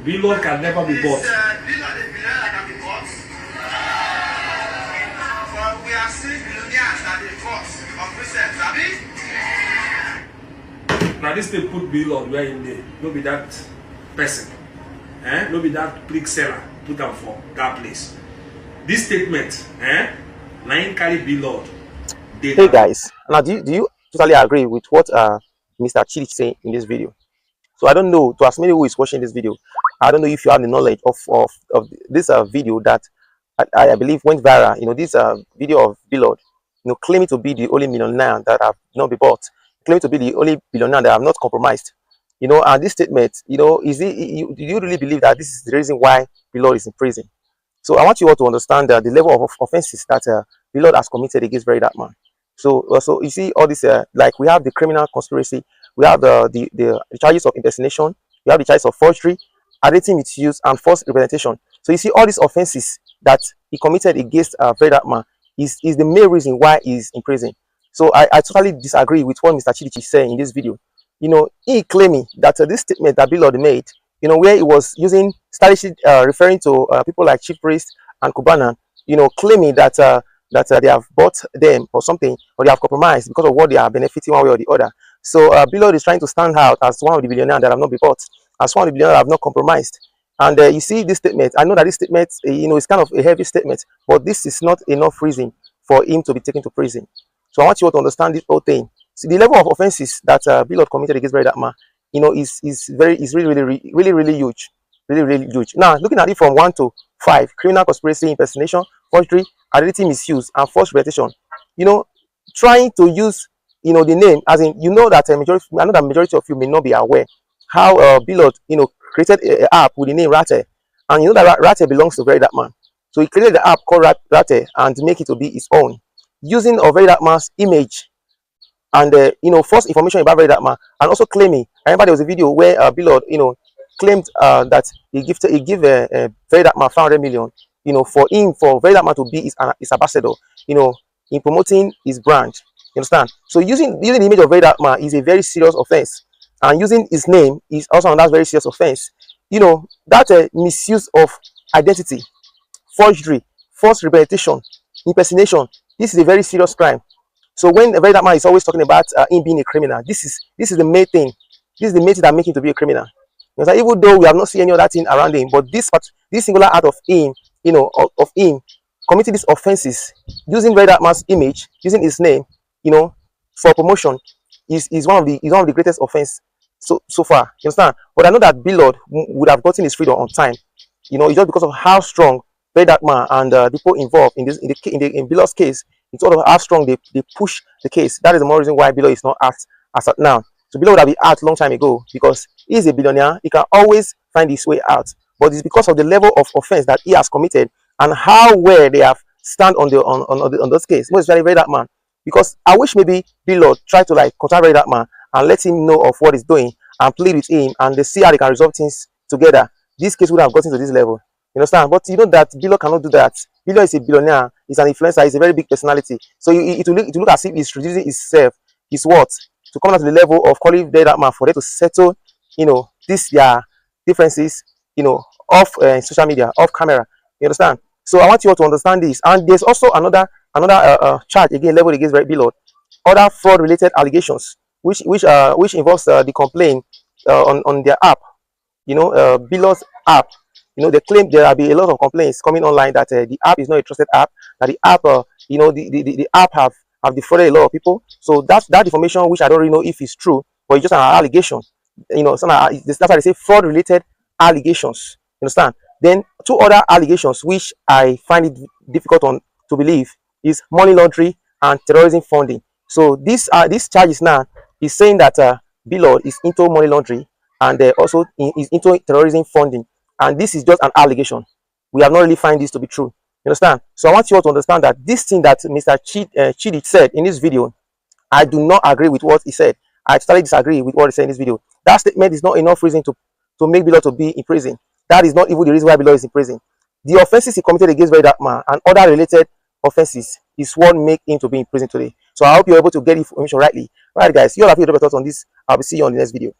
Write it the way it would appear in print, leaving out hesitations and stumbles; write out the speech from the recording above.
BLord can never be bought. BLord is billionaire that can be bought. But we are seeing billionaires that they bought of recent, Abi? Now this they put BLord where in there. No be that person. No be that brick seller put them for that place. This statement, nine carry BLord. Hey guys, now do you totally agree with what Mr. Chidi is saying in this video? So I don't know, to as many who is watching this video, I don't know if you have the knowledge of this video that I believe went viral. You know, this video of BLord, you know, claiming to be the only millionaire that have not been bought, claiming to be the only billionaire that have not compromised. You know, and this statement, you know, do you really believe that this is the reason why BLord is in prison? So I want you all to understand the level of offenses that BLord has committed against that man. So you see all this, like we have the criminal conspiracy, we have the charges of impersonation, we have the charges of forgery, identity misuse, and false representation. So you see all these offenses that he committed against that man is the main reason why he's in prison. So I totally disagree with what Mr. Chidi is saying in this video. You know, he claiming that this statement that BLord made, you know, where he was using stylishly referring to people like Chief Priest and Kubana, you know, claiming that they have bought them or something, or they have compromised because of what they are benefiting one way or the other. So BLord is trying to stand out as one of the billionaires that have not been bought, as one of the billionaires that have not compromised. And you see this statement, I know that this statement, you know, is kind of a heavy statement, but this is not enough reason for him to be taken to prison. So I want you all to understand this whole thing. See, the level of offenses that BLord committed against that man, you know, is really huge, really huge. Now, looking at it from 1 to 5, criminal conspiracy, impersonation, forgery, identity misuse, and false representation. You know, trying to use, you know, the name, as in, you know that I know that majority of you may not be aware how BLord, you know, created an app with the name Rate, and you know that Rate belongs to that man. So he created the app called Rate and make it to be his own, using of that man's image and you know, false information about that man, and also claiming. I remember there was a video where BLord, you know, claimed that he gave that man 500 million, you know, for that man to be his ambassador, you know, in promoting his brand. You understand? So using the image of that man is a very serious offense, and using his name is also another very serious offense. You know, that misuse of identity, forgery, false representation, impersonation. This is a very serious crime. So when that man is always talking about him being a criminal, this is the main thing. This is the main thing that makes him to be a criminal. Because even though we have not seen any other thing around him, but this singular act of him, you know, of him committing these offenses, using that man's image, using his name, you know, for promotion, is one of the greatest offense so far. You understand? But I know that BLord would have gotten his freedom on time. You know, it's just because of how strong that man and people involved in BLord's case. It's all of how strong they push the case. That is the more reason why BLord is not asked as at now. So BLord would have been out long time ago, because he is a billionaire. He can always find his way out. But it's because of the level of offense that he has committed and how well they have stand on those cases. Most especially that man. Because I wish maybe BLord try to like contact that man and let him know of what he's doing and plead with him, and they see how they can resolve things together. This case would have gotten to this level. You understand? But you know that BLord cannot do that. BLord is a billionaire. He's an influencer. He's a very big personality. So it will look as if he's reducing his worth to come down to the level of calling that man for them to settle, you know, their differences, you know, off social media, off camera. You understand? So I want you all to understand this. And there's also another charge again leveled against BLord, other fraud-related allegations, which involves the complaint on their app. You know, BLord's app. You know, they claim there will be a lot of complaints coming online that the app is not a trusted app, that the app, you know, the app have defrauded a lot of people. So that information, which I don't really know if it's true, but it's just an allegation. You know, that's why they say fraud-related allegations. You understand? Then 2 other allegations, which I find it difficult to believe, is money laundering and terrorism funding. So these charges now is saying that BLord is into money laundering and also is into terrorism funding. And this is just an allegation. We have not really found this to be true. You understand? So I want you all to understand that this thing that Mr. Chidi said in this video, I do not agree with what he said. I totally disagree with what he said in this video. That statement is not enough reason to make BLord to be in prison. That is not even the reason why BLord is in prison. The offenses he committed against that man and other related offenses is what make him to be in prison today. So I hope you're able to get information rightly. All right, guys, you all have your thoughts on this. I'll be seeing you on the next video.